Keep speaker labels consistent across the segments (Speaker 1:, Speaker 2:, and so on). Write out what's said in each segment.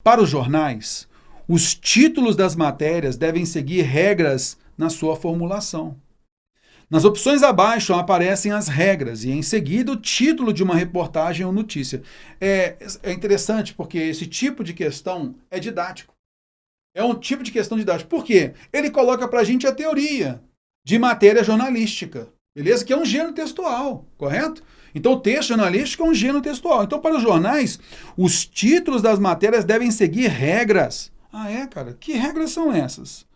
Speaker 1: Para os jornais, os títulos das matérias devem seguir regras na sua formulação. Nas opções abaixo aparecem as regras e, em seguida, o título de uma reportagem ou notícia. É interessante porque esse tipo de questão é didático. É um tipo de questão didática. Por quê? Ele coloca para a gente a teoria de matéria jornalística, beleza? Que é um gênero textual, correto? Então, o texto jornalístico é um gênero textual. Então, para os jornais, os títulos das matérias devem seguir regras. Ah, é, cara? Que regras são essas?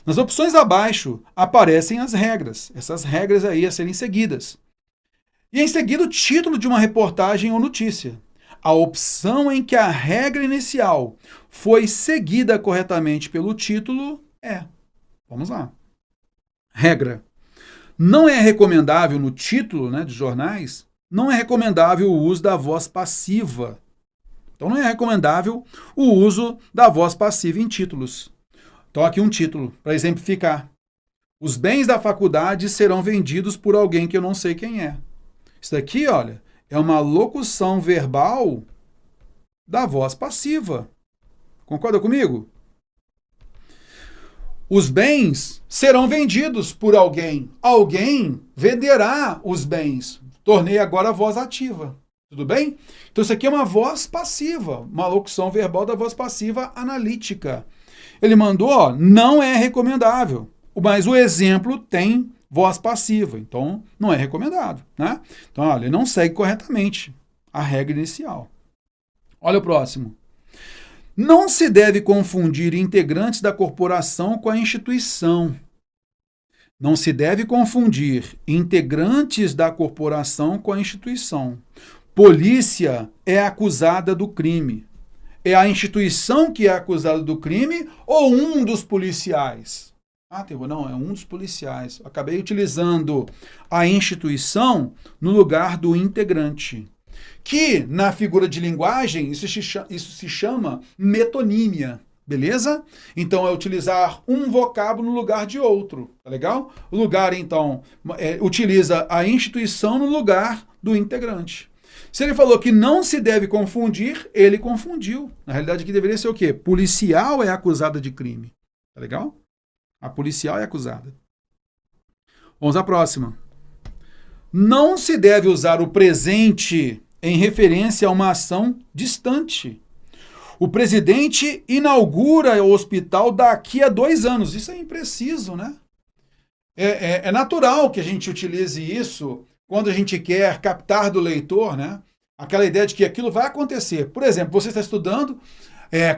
Speaker 1: Nas opções abaixo aparecem as regras, essas regras aí a serem seguidas. E em seguida o título de uma reportagem ou notícia. A opção em que a regra inicial foi seguida corretamente pelo título é. Vamos lá. Regra. Não é recomendável no título, de jornais, não é recomendável o uso da voz passiva. Então não é recomendável o uso da voz passiva em títulos. Então, aqui um título, para exemplificar. Os bens da faculdade serão vendidos por alguém que eu não sei quem é. Isso daqui, olha, é uma locução verbal da voz passiva. Concorda comigo? Os bens serão vendidos por alguém. Alguém venderá os bens. Tornei agora a voz ativa. Tudo bem? Então, isso aqui é uma voz passiva, uma locução verbal da voz passiva analítica. Ele mandou, não é recomendável, mas o exemplo tem voz passiva, então não é recomendável, né? Então, olha, ele não segue corretamente a regra inicial. Olha o próximo. Não se deve confundir integrantes da corporação com a instituição. Não se deve confundir integrantes da corporação com a instituição. Polícia é acusada do crime. É a instituição que é acusada do crime ou um dos policiais? Ah, não, é um dos policiais. Acabei utilizando a instituição no lugar do integrante. Que, na figura de linguagem, isso se chama metonímia, beleza? Então, é utilizar um vocábulo no lugar de outro, tá legal? O lugar, então, utiliza a instituição no lugar do integrante. Se ele falou que não se deve confundir, ele confundiu. Na realidade, aqui deveria ser o quê? Policial é acusada de crime. Tá legal? A policial é acusada. Vamos à próxima. Não se deve usar o presente em referência a uma ação distante. O presidente inaugura o hospital daqui a 2 anos. Isso é impreciso, né? É natural que a gente utilize isso quando a gente quer captar do leitor, né? Aquela ideia de que aquilo vai acontecer. Por exemplo, você está estudando,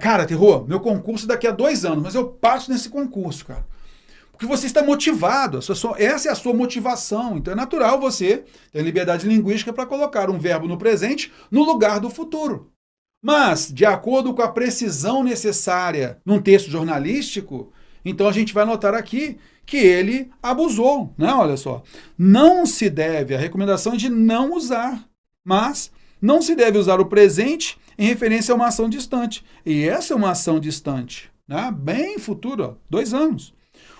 Speaker 1: cara, Terror, meu concurso daqui a 2 anos, mas eu passo nesse concurso, cara. Porque você está motivado, essa é a sua motivação. Então é natural você ter liberdade linguística para colocar um verbo no presente no lugar do futuro. Mas, de acordo com a precisão necessária num texto jornalístico, então a gente vai notar aqui que ele abusou, né? Olha só. Não se deve, a recomendação é de não usar, mas não se deve usar o presente em referência a uma ação distante. E essa é uma ação distante, né? Bem futuro, ó, 2 anos.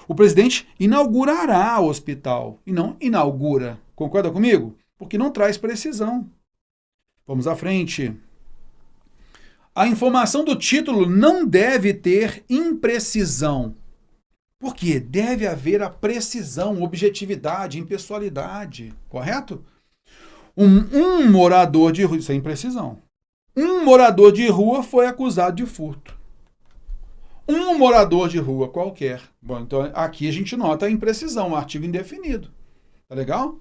Speaker 1: O presidente inaugurará o hospital e não inaugura. Concorda comigo? Porque não traz precisão. Vamos à frente. A informação do título não deve ter imprecisão. Porque deve haver a precisão, objetividade, impessoalidade, correto? Um morador de rua, sem precisão. Um morador de rua foi acusado de furto. Um morador de rua qualquer. Bom, então aqui a gente nota a imprecisão, o artigo indefinido. Tá legal?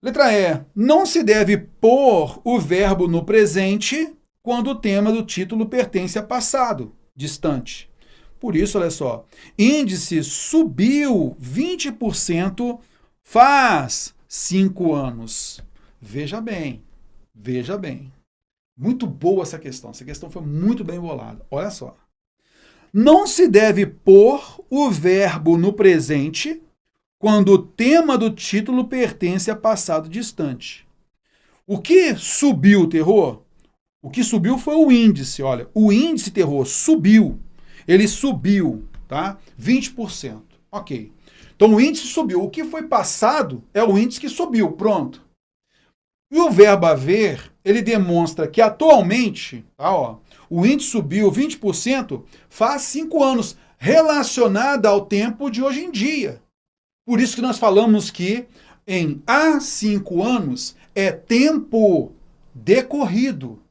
Speaker 1: Letra E. Não se deve pôr o verbo no presente quando o tema do título pertence a passado, distante. Por isso, olha só, índice subiu 20% faz 5 anos. Veja bem, veja bem. Muito boa essa questão foi muito bem bolada. Olha só. Não se deve pôr o verbo no presente quando o tema do título pertence a passado distante. O que subiu, Terror? O que subiu foi o índice, olha. O índice, Terror, subiu. Ele subiu, tá? 20%. Ok. Então, o índice subiu. O que foi passado é o índice que subiu. Pronto. E o verbo haver, ele demonstra que atualmente, tá, ó, o índice subiu 20% faz 5 anos, relacionada ao tempo de hoje em dia. Por isso que nós falamos que em há 5 anos é tempo decorrido.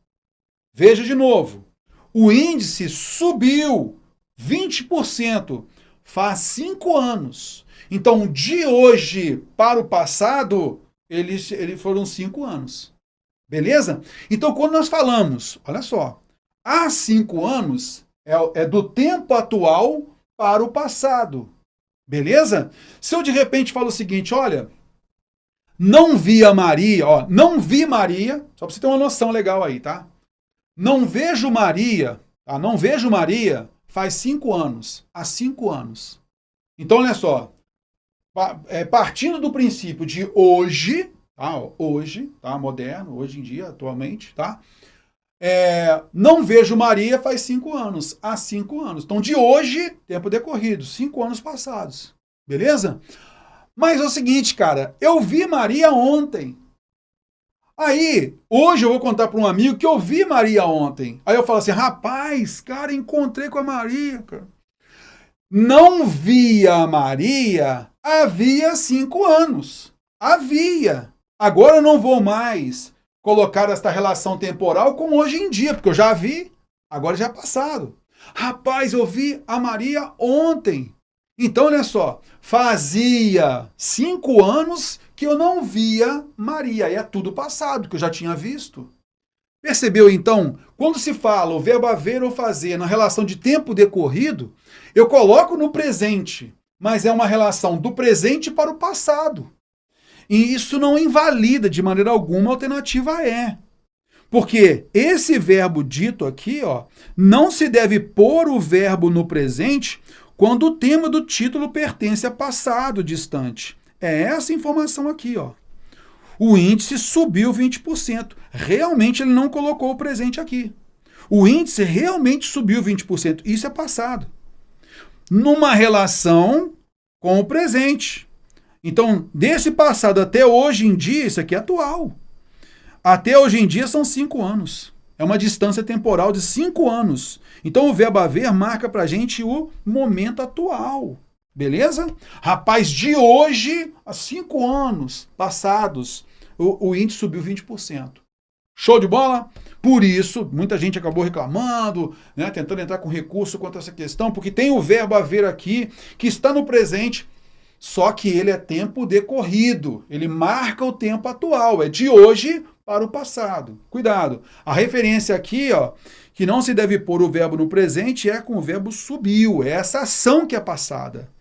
Speaker 1: Veja de novo, o índice subiu 20% faz 5 anos. Então, de hoje para o passado, eles foram 5 anos. Beleza? Então, quando nós falamos, olha só, há 5 anos é do tempo atual para o passado. Beleza? Se eu de repente falo o seguinte, olha, não vi a Maria, ó, não vi Maria, só para você ter uma noção legal aí, tá? Não vejo Maria, tá? Não vejo Maria faz 5 anos, há 5 anos. Então, olha só, partindo do princípio de hoje, tá? Hoje, tá? Moderno, hoje em dia, atualmente, tá? Não vejo Maria faz 5 anos, há 5 anos. Então, de hoje, tempo decorrido, 5 anos passados. Beleza? Mas é o seguinte, cara, eu vi Maria ontem. Aí, hoje eu vou contar para um amigo que eu vi Maria ontem. Aí eu falo assim, rapaz, cara, encontrei com a Maria, cara. Não via a Maria havia 5 anos. Havia. Agora eu não vou mais colocar esta relação temporal com hoje em dia, porque eu já vi, agora já é passado. Rapaz, eu vi a Maria ontem. Então, olha só, fazia 5 anos que eu não via Maria. E é tudo passado, que eu já tinha visto. Percebeu, então? Quando se fala o verbo haver ou fazer na relação de tempo decorrido, eu coloco no presente, mas é uma relação do presente para o passado. E isso não invalida de maneira alguma a alternativa é. Porque esse verbo dito aqui, ó, não se deve pôr o verbo no presente quando o tema do título pertence a passado distante. É essa informação aqui, ó. O índice subiu 20%. Realmente ele não colocou o presente aqui. O índice realmente subiu 20%. Isso é passado. Numa relação com o presente. Então, desse passado até hoje em dia, isso aqui é atual. Até hoje em dia são 5 anos. É uma distância temporal de 5 anos. Então, o verbo haver marca pra gente o momento atual. Beleza? Rapaz, de hoje a 5 anos passados, o índice subiu 20%. Show de bola? Por isso, muita gente acabou reclamando, né, tentando entrar com recurso contra essa questão, porque tem o verbo haver aqui, que está no presente, só que ele é tempo decorrido. Ele marca o tempo atual, é de hoje para o passado. Cuidado. A referência aqui, ó, que não se deve pôr o verbo no presente é com o verbo subiu. É essa ação que é passada.